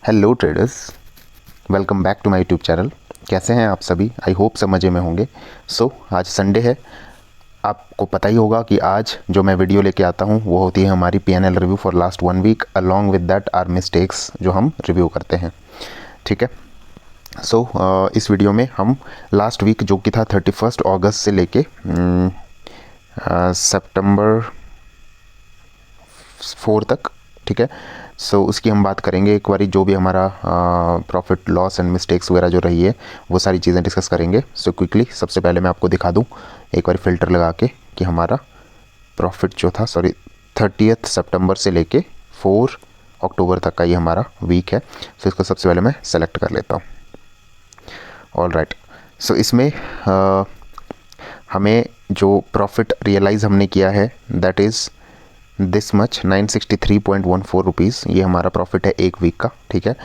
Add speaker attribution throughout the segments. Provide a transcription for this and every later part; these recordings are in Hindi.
Speaker 1: Hello traders, welcome back to my YouTube channel. कैसे हैं आप सभी? आई होप सब मज़े में होंगे। आज संडे है। आपको पता ही होगा कि आज जो मैं वीडियो लेके आता हूँ वो होती है हमारी PNL review for last 1 week, along with that are mistakes जो हम रिव्यू करते हैं। ठीक है। इस वीडियो में हम लास्ट वीक जो कि था 31 अगस्त से लेके सितंबर 4 तक, ठीक है। उसकी हम बात करेंगे एक बारी, जो भी हमारा प्रॉफिट लॉस एंड मिस्टेक्स वगैरह जो रही है वो सारी चीज़ें डिस्कस करेंगे। क्विकली सबसे पहले मैं आपको दिखा दूं एक बार फ़िल्टर लगा के कि हमारा प्रॉफिट जो था 30 सितंबर से लेके 4 अक्टूबर तक का ये हमारा वीक है। इसको सबसे पहले मैं सेलेक्ट कर लेता हूँ। All right. इसमें हमें जो प्रॉफिट रियलाइज़ हमने किया है that is this much 963.14 rupees. ये हमारा प्रॉफिट है एक वीक का, ठीक है।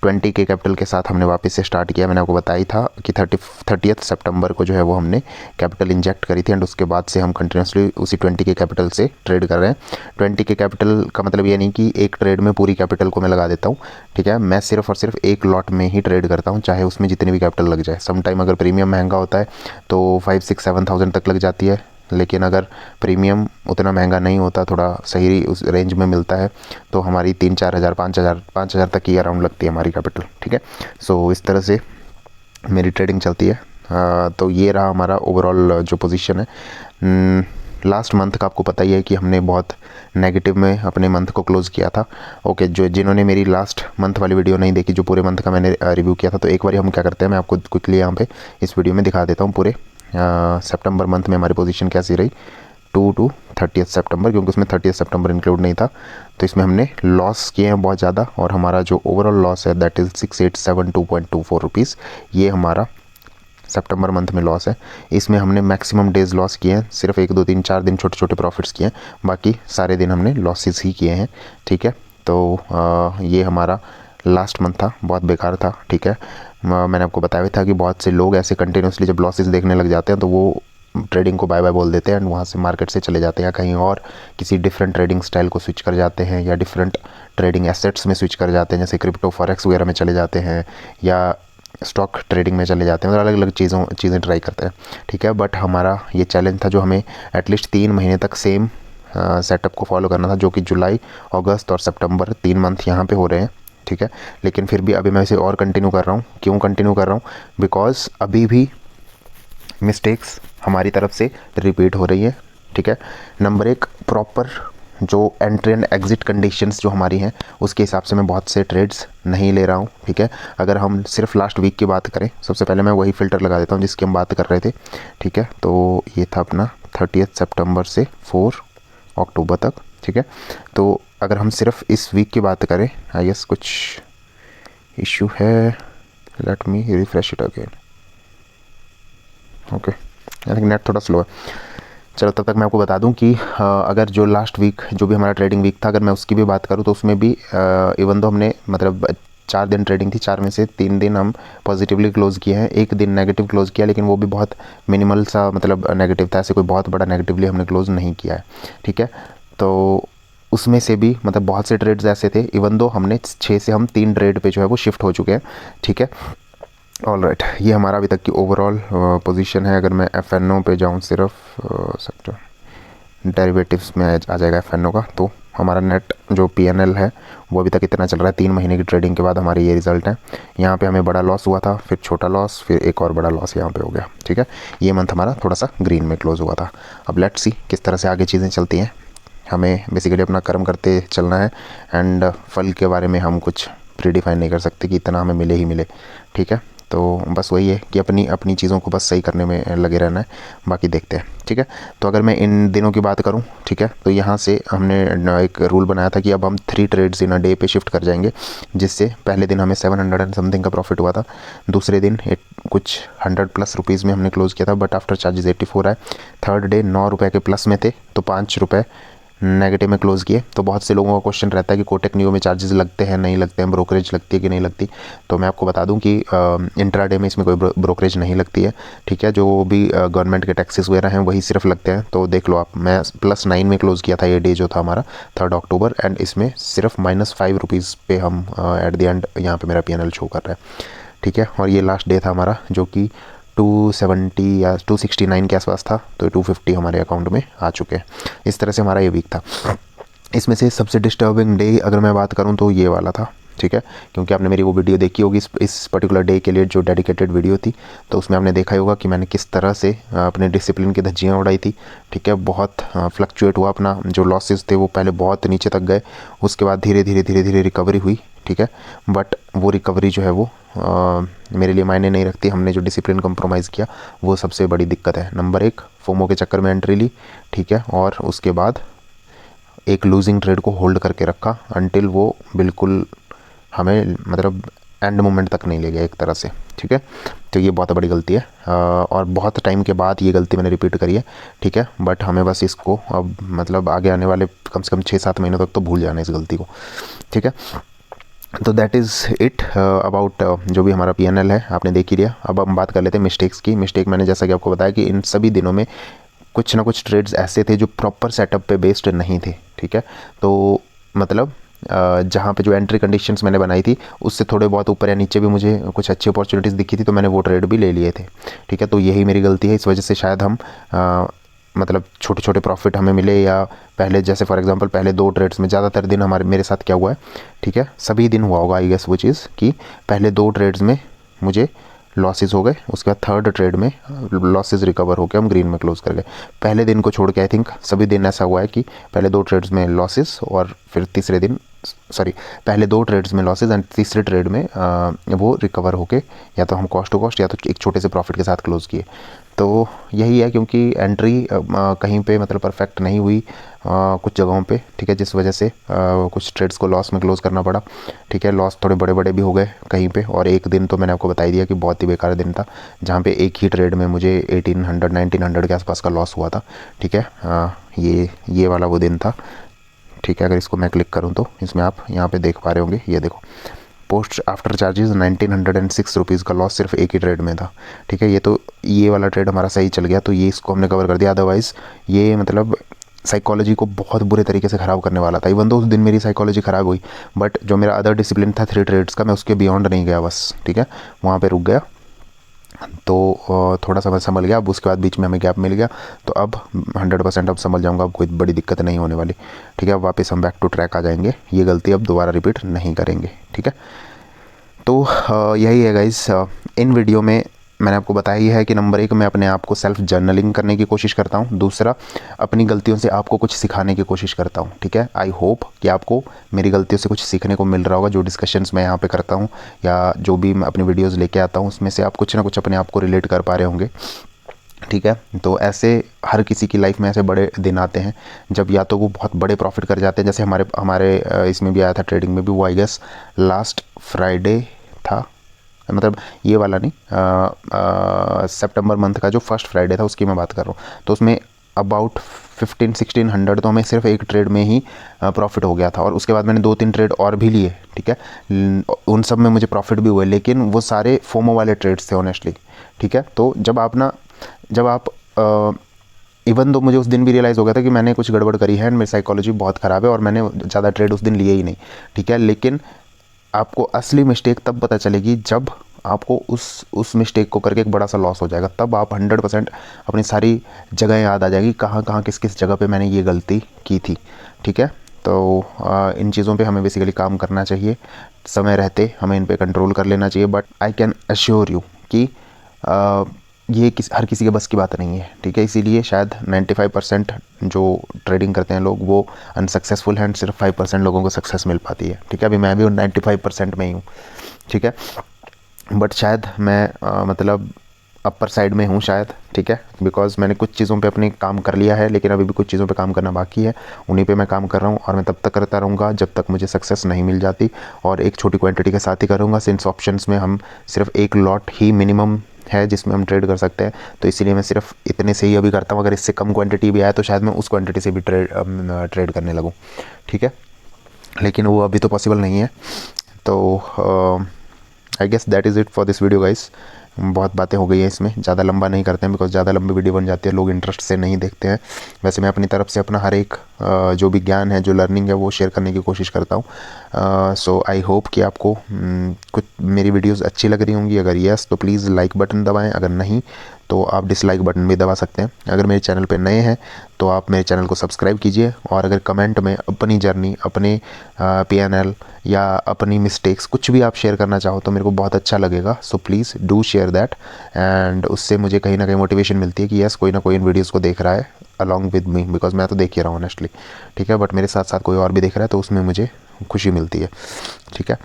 Speaker 1: 20 के कैपिटल के साथ हमने वापस से स्टार्ट किया। मैंने आपको बताया था कि 30 सितंबर को जो है वो हमने कैपिटल इंजेक्ट करी थी एंड उसके बाद से हम कंटिन्यूसली उसी 20 के कैपिटल से ट्रेड कर रहे हैं। 20 के कैपिटल का मतलब ये नहीं कि एक ट्रेड में पूरी कैपिटल को मैं लगा देता हूँ, ठीक है। मैं सिर्फ और सिर्फ एक लॉट में ही ट्रेड करता हूँ, चाहे उसमें जितनी भी कैपिटल लग जाए। सम टाइम अगर प्रीमियम महंगा होता है तो 5-6-7,000 तक लग जाती है, लेकिन अगर प्रीमियम उतना महंगा नहीं होता, थोड़ा सही उस रेंज में मिलता है, तो हमारी 3-4 हज़ार 5,000 तक की अराउंड लगती है हमारी कैपिटल, ठीक है। इस तरह से मेरी ट्रेडिंग चलती है। तो ये रहा हमारा ओवरऑल जो पोजीशन है। लास्ट मंथ का आपको पता ही है कि हमने बहुत नेगेटिव में अपने मंथ को क्लोज़ किया था। ओके, जिन्होंने मेरी लास्ट मंथ वाली वीडियो नहीं देखी, जो पूरे मंथ का मैंने रिव्यू किया था, तो एक बार हम क्या करते हैं, मैं आपको क्विकली यहाँ पे इस वीडियो में दिखा देता हूँ पूरे सितंबर मंथ में हमारी पोजीशन कैसी रही 2 to 30 सितंबर, क्योंकि उसमें 30 सितंबर इंक्लूड नहीं था। तो इसमें हमने लॉस किए हैं बहुत ज़्यादा, और हमारा जो ओवरऑल लॉस है दैट इज़ 6872.24 रुपीज़। ये हमारा सितंबर मंथ में लॉस है। इसमें हमने मैक्सिमम डेज़ लॉस किए हैं, सिर्फ 1-2-3-4 दिन छोटे छोटे प्रॉफिट्स किए हैं, बाकी सारे दिन हमने लॉसेस ही किए हैं, ठीक है। ये हमारा लास्ट मंथ था, बहुत बेकार था, ठीक है। मैंने आपको बताया था कि बहुत से लोग ऐसे कंटिन्यूसली जब लॉसेस देखने लग जाते हैं तो वो ट्रेडिंग को बाय बाय बोल देते हैं एंड वहाँ से मार्केट से चले जाते हैं, या कहीं और किसी डिफरेंट ट्रेडिंग स्टाइल को स्विच कर जाते हैं, या डिफरेंट ट्रेडिंग एसेट्स में स्विच कर जाते हैं, जैसे क्रिप्टो फॉरेक्स वगैरह में चले जाते हैं, या स्टॉक ट्रेडिंग में चले जाते हैं, अलग अलग चीज़ें ट्राई करते हैं, ठीक है। बट हमारा ये चैलेंज था जो हमें एटलीस्ट 3 महीने तक सेम सेटअप को फॉलो करना था, जो कि जुलाई, अगस्त और सितंबर 3 मंथ यहाँ पे हो रहे हैं, ठीक है। लेकिन फिर भी अभी मैं इसे और कंटिन्यू कर रहा हूँ। क्यों कंटिन्यू कर रहा हूँ? बिकॉज अभी भी मिस्टेक्स हमारी तरफ से रिपीट हो रही है, ठीक है। नंबर 1, प्रॉपर जो एंट्री एंड एग्जिट कंडीशंस जो हमारी हैं उसके हिसाब से मैं बहुत से ट्रेड्स नहीं ले रहा हूँ, ठीक है। अगर हम सिर्फ लास्ट वीक की बात करें, सबसे पहले मैं वही फ़िल्टर लगा देता हूँ जिसकी हम बात कर रहे थे, ठीक है। तो ये था अपना 30 सितंबर से 4 अक्टूबर तक, ठीक है। तो अगर हम सिर्फ इस वीक की बात करें, आई गेस कुछ इशू है, let me refresh it again. Okay, I think net थोड़ा स्लो है। चलो, तब तक मैं आपको बता दूं कि अगर जो लास्ट वीक जो भी हमारा ट्रेडिंग वीक था, अगर मैं उसकी भी बात करूं तो उसमें भी इवन दो हमने मतलब 4 दिन ट्रेडिंग थी, 4 में से 3 दिन हम पॉजिटिवली क्लोज़ किए हैं, एक दिन नेगेटिव क्लोज़ किया, लेकिन वो भी बहुत मिनिमल सा मतलब नेगेटिव था, ऐसे कोई बहुत बड़ा नेगेटिवली हमने क्लोज़ नहीं किया है, ठीक है। तो उसमें से भी मतलब बहुत से ट्रेड्स ऐसे थे, इवन दो हमने 6 से हम 3 ट्रेड पे जो है वो शिफ्ट हो चुके हैं, ठीक है। ऑल राइट, ये हमारा अभी तक की ओवरऑल पोजीशन है। अगर मैं एफएनओ पे जाऊँ, सिर्फ सेक्टर डेरिवेटिव्स में आ जाएगा एफएनओ का, तो हमारा नेट जो पीएनएल है वो अभी तक इतना चल रहा है। 3 महीने की ट्रेडिंग के बाद हमारे ये रिजल्ट है। यहाँ पे हमें बड़ा लॉस हुआ था, फिर छोटा लॉस, फिर एक और बड़ा लॉस यहाँ पे हो गया, ठीक है। ये मंथ हमारा थोड़ा सा ग्रीन में क्लोज हुआ था। अब लेट्स सी किस तरह से आगे चीज़ें चलती हैं। हमें बेसिकली अपना कर्म करते चलना है, एंड फल के बारे में हम कुछ प्रीडिफाइन नहीं कर सकते कि इतना हमें मिले ही मिले, ठीक है। तो बस वही है कि अपनी अपनी चीज़ों को बस सही करने में लगे रहना है, बाकी देखते हैं, ठीक है। तो अगर मैं इन दिनों की बात करूं, ठीक है, तो यहाँ से हमने एक रूल बनाया था कि अब हम 3 ट्रेड्स इन अ डे पे शिफ्ट कर जाएंगे, जिससे पहले दिन हमें 700 एंड समथिंग का प्रॉफिट हुआ था, दूसरे दिन कुछ 100+ रुपीज़ में हमने क्लोज़ किया था, बट आफ्टर चार्जेस 84 आए। थर्ड डे 9 रुपये के प्लस में थे, तो 5 रुपये नेगेटिव में क्लोज़ किए। तो बहुत से लोगों का क्वेश्चन रहता है कि कोटक नियो में चार्जेस लगते हैं नहीं लगते हैं, ब्रोकरेज लगती है कि नहीं लगती। तो मैं आपको बता दूं कि इंट्राडे में इसमें कोई ब्रोकरेज नहीं लगती है, ठीक है। जो भी गवर्नमेंट के टैक्सेस वगैरह हैं वही सिर्फ लगते हैं। तो देख लो आप, मैं +9 में क्लोज़ किया था ये डे जो था हमारा 3 अक्टूबर, एंड इसमें सिर्फ -5 रुपीज़ पे हम एट द एंड यहाँ पे मेरा PNL शो कर रहा है, ठीक है। और ये लास्ट डे था हमारा जो कि 270 या 269 के आसपास था, तो 250 हमारे अकाउंट में आ चुके हैं। इस तरह से हमारा ये वीक था। इसमें से सबसे डिस्टर्बिंग डे अगर मैं बात करूं तो ये वाला था, ठीक है, क्योंकि आपने मेरी वो वीडियो देखी होगी इस पर्टिकुलर डे के लिए जो डेडिकेटेड वीडियो थी। तो उसमें आपने देखा ही होगा कि मैंने किस तरह से अपने डिसिप्लिन की धज्जियाँ उड़ाई थी, ठीक है। बहुत फ्लक्चुएट हुआ अपना, जो लॉसेस थे वो पहले बहुत नीचे तक गए, उसके बाद धीरे धीरे रिकवरी हुई, ठीक है। बट वो रिकवरी जो है वो मेरे लिए मायने नहीं रखती। हमने जो डिसिप्लिन कॉम्प्रोमाइज़ किया वो सबसे बड़ी दिक्कत है। नंबर 1, फोमो के चक्कर में एंट्री ली, ठीक है, और उसके बाद एक लूजिंग ट्रेड को होल्ड करके रखा अनटिल वो बिल्कुल हमें मतलब एंड मोमेंट तक नहीं ले गया एक तरह से, ठीक है। तो ये बहुत बड़ी गलती है और बहुत टाइम के बाद ये गलती मैंने रिपीट करी है, ठीक है। बट हमें बस इसको अब मतलब आगे आने वाले कम से कम 6-7 महीनों तक तो भूल जाना इस गलती को, ठीक है। तो दैट इज़ इट अबाउट जो भी हमारा PNL है आपने देख ही लिया। अब हम बात कर लेते हैं मिस्टेक्स की। मिस्टेक मैंने जैसा कि आपको बताया कि इन सभी दिनों में कुछ ना कुछ ट्रेड्स ऐसे थे जो प्रॉपर सेटअप पे बेस्ड नहीं थे, ठीक है। तो मतलब जहाँ पे जो एंट्री कंडीशंस मैंने बनाई थी उससे थोड़े बहुत ऊपर या नीचे भी मुझे कुछ अच्छी अपॉर्चुनिटीज़ दिखी थी, तो मैंने वो ट्रेड भी ले लिए थे, ठीक है। तो यही मेरी गलती है। इस वजह से शायद हम मतलब छोटे छोटे प्रॉफिट हमें मिले, या पहले जैसे फॉर एग्जांपल पहले 2 ट्रेड्स में ज़्यादातर दिन मेरे साथ क्या हुआ है, ठीक है, सभी दिन हुआ होगा आई गेस वो चीज़ कि पहले 2 ट्रेड्स में मुझे लॉसेस हो गए, उसके बाद थर्ड ट्रेड में लॉसेस रिकवर होकर हम ग्रीन में क्लोज कर गए। पहले दिन को छोड़ के आई थिंक सभी दिन ऐसा हुआ है कि पहले 2 ट्रेड्स में लॉसेस और फिर तीसरे दिन पहले 2 ट्रेड्स में लॉसेस एंड तीसरे ट्रेड में वो रिकवर होके या तो हम कॉस्ट टू कॉस्ट या तो एक छोटे से प्रॉफिट के साथ क्लोज किए। तो यही है, क्योंकि एंट्री कहीं पे मतलब परफेक्ट नहीं हुई कुछ जगहों पे, ठीक है, जिस वजह से कुछ ट्रेड्स को लॉस में क्लोज करना पड़ा, ठीक है। लॉस थोड़े बड़े बड़े भी हो गए कहीं पे, और एक दिन तो मैंने आपको बता ही दिया कि बहुत ही बेकार दिन था, जहाँ पे एक ही ट्रेड में मुझे 1800-1900 के आसपास का लॉस हुआ था, ठीक है। ये वाला वो दिन था, ठीक है। अगर इसको मैं क्लिक करूँ तो इसमें आप यहाँ पे देख पा रहे होंगे, ये देखो पोस्ट आफ्टर चार्जेस 1906 रुपीज़ का लॉस सिर्फ एक ही ट्रेड में था, ठीक है। ये वाला ट्रेड हमारा सही चल गया, तो ये इसको हमने कवर कर दिया। अदरवाइज़ ये मतलब साइकोलॉजी को बहुत बुरे तरीके से ख़राब करने वाला था। इवन तो उस दिन मेरी साइकोलॉजी ख़राब हुई, बट जो मेरा अदर डिसिप्लिन था 3 ट्रेड्स का, मैं उसके बियॉन्ड नहीं गया बस, ठीक है, वहाँ पे रुक गया। तो थोड़ा सा मैं संभल गया। अब उसके बाद बीच में हमें गैप मिल गया, तो अब 100% अब संभल जाऊंगा, अब कोई बड़ी दिक्कत नहीं होने वाली, ठीक है। अब वापस हम बैक टू ट्रैक आ जाएंगे, ये गलती अब दोबारा रिपीट नहीं करेंगे, ठीक है। तो यही है गाइस, इन वीडियो में मैंने आपको बताया ही है कि नंबर 1 मैं अपने आप को सेल्फ जर्नलिंग करने की कोशिश करता हूँ, दूसरा अपनी गलतियों से आपको कुछ सिखाने की कोशिश करता हूँ, ठीक है। आई होप कि आपको मेरी गलतियों से कुछ सीखने को मिल रहा होगा। जो डिस्कशंस मैं यहाँ पे करता हूँ या जो भी मैं अपनी वीडियोज़ लेके आता हूँ उसमें से आप कुछ ना कुछ अपने आप को रिलेट कर पा रहे होंगे, ठीक है। तो ऐसे हर किसी की लाइफ में ऐसे बड़े दिन आते हैं जब या तो वो बहुत बड़े प्रॉफिट कर जाते हैं, जैसे हमारे इसमें भी आया था, ट्रेडिंग में भी वो आई गेस लास्ट फ्राइडे था, मतलब ये वाला नहीं, सितंबर मंथ का जो फर्स्ट फ्राइडे था उसकी मैं बात कर रहा हूँ। तो उसमें अबाउट 1500-1600 तो हमें सिर्फ एक ट्रेड में ही प्रॉफिट हो गया था, और उसके बाद मैंने 2-3 ट्रेड और भी लिए, ठीक है। उन सब में मुझे प्रॉफिट भी हुए, लेकिन वो सारे फोमो वाले ट्रेड्स थे ऑनेस्टली, ठीक है। तो जब आप इवन दो मुझे उस दिन भी रियलाइज़ हो गया था कि मैंने कुछ गड़बड़ करी है एंड मेरी साइकोलॉजी बहुत ख़राब है और मैंने ज़्यादा ट्रेड उस दिन लिए ही नहीं, ठीक है। लेकिन आपको असली मिस्टेक तब पता चलेगी जब आपको उस मिस्टेक को करके एक बड़ा सा लॉस हो जाएगा, तब आप 100% अपनी सारी जगह याद आ जाएगी कहाँ किस जगह पे मैंने ये गलती की थी, ठीक है। तो इन चीज़ों पे हमें बेसिकली काम करना चाहिए, समय रहते हमें इन पे कंट्रोल कर लेना चाहिए। But I can assure you कि ये हर किसी के बस की बात नहीं है, ठीक है। इसीलिए शायद 95% जो ट्रेडिंग करते हैं लोग वो अनसक्सेसफुल हैं, सिर्फ 5% लोगों को सक्सेस मिल पाती है, ठीक है। अभी मैं भी 95% में ही हूँ, ठीक है। बट शायद मैं मतलब अपर साइड में हूँ शायद, ठीक है, बिकॉज मैंने कुछ चीज़ों पे अपने काम कर लिया है, लेकिन अभी भी कुछ चीज़ों पे काम करना बाकी है, उन्हीं पे मैं काम कर रहा हूँ और मैं तब तक करता रहूँगा जब तक मुझे सक्सेस नहीं मिल जाती, और एक छोटी क्वांटिटी के साथ ही करूँगा। सिंस ऑप्शंस में हम सिर्फ एक लॉट ही मिनिमम है जिसमें हम ट्रेड कर सकते हैं, तो इसीलिए मैं सिर्फ इतने से ही अभी करता हूँ। अगर इससे कम क्वांटिटी भी आए तो शायद मैं उस क्वांटिटी से भी ट्रेड करने लगूँ, ठीक है, लेकिन वो अभी तो पॉसिबल नहीं है। तो I guess that is it for this video guys. बहुत बातें हो गई हैं इसमें, ज़्यादा लंबा नहीं करते हैं बिकॉज ज़्यादा लंबी वीडियो बन जाती है, लोग इंटरेस्ट से नहीं देखते हैं। वैसे मैं अपनी तरफ से अपना हर एक जो भी ज्ञान है, जो लर्निंग है, वो शेयर करने की कोशिश करता हूँ। सो आई होप कि आपको कुछ मेरी वीडियोस अच्छी लग रही होंगी। अगर यस तो प्लीज़ लाइक बटन दबाएं, अगर नहीं तो आप डिसलाइक बटन भी दबा सकते हैं। अगर मेरे चैनल पे नए हैं तो आप मेरे चैनल को सब्सक्राइब कीजिए, और अगर कमेंट में अपनी जर्नी, अपने PNL या अपनी मिस्टेक्स कुछ भी आप शेयर करना चाहो तो मेरे को बहुत अच्छा लगेगा। So please do share that, and उससे मुझे कहीं ना कहीं मोटिवेशन मिलती है कि यस कोई ना कोई इन वीडियोज़ को देख रहा है अलॉन्ग विद मी, बिकॉज मैं तो देख ही रहा हूँ ऑनेस्टली, ठीक है, बट मेरे साथ साथ कोई और भी देख रहा है तो उसमें मुझे खुशी मिलती है, ठीक है।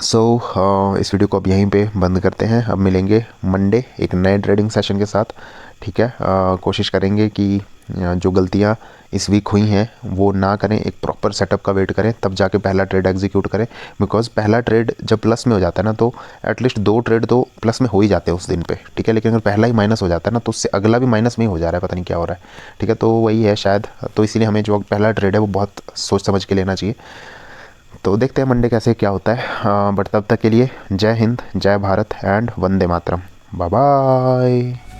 Speaker 1: सो इस वीडियो को अब यहीं पे बंद करते हैं। अब मिलेंगे मंडे एक नए ट्रेडिंग सेशन के साथ, ठीक है। कोशिश करेंगे कि जो गलतियां इस वीक हुई हैं वो ना करें, एक प्रॉपर सेटअप का वेट करें, तब जाके पहला ट्रेड एग्जीक्यूट करें। बिकॉज पहला ट्रेड जब प्लस में हो जाता है ना, तो एटलीस्ट 2 ट्रेड तो प्लस में हो ही जाते हैं उस दिन पे, ठीक है। लेकिन अगर पहला ही माइनस हो जाता है ना, तो उससे अगला भी माइनस में ही हो जा रहा है, पता नहीं क्या हो रहा है, ठीक है। तो वही है शायद, तो इसीलिए हमें जो पहला ट्रेड है वो बहुत सोच समझ के लेना चाहिए। तो देखते हैं मंडे कैसे क्या होता है, बट तब तक के लिए जय हिंद, जय Bharat and Vande Mataram. Bye bye.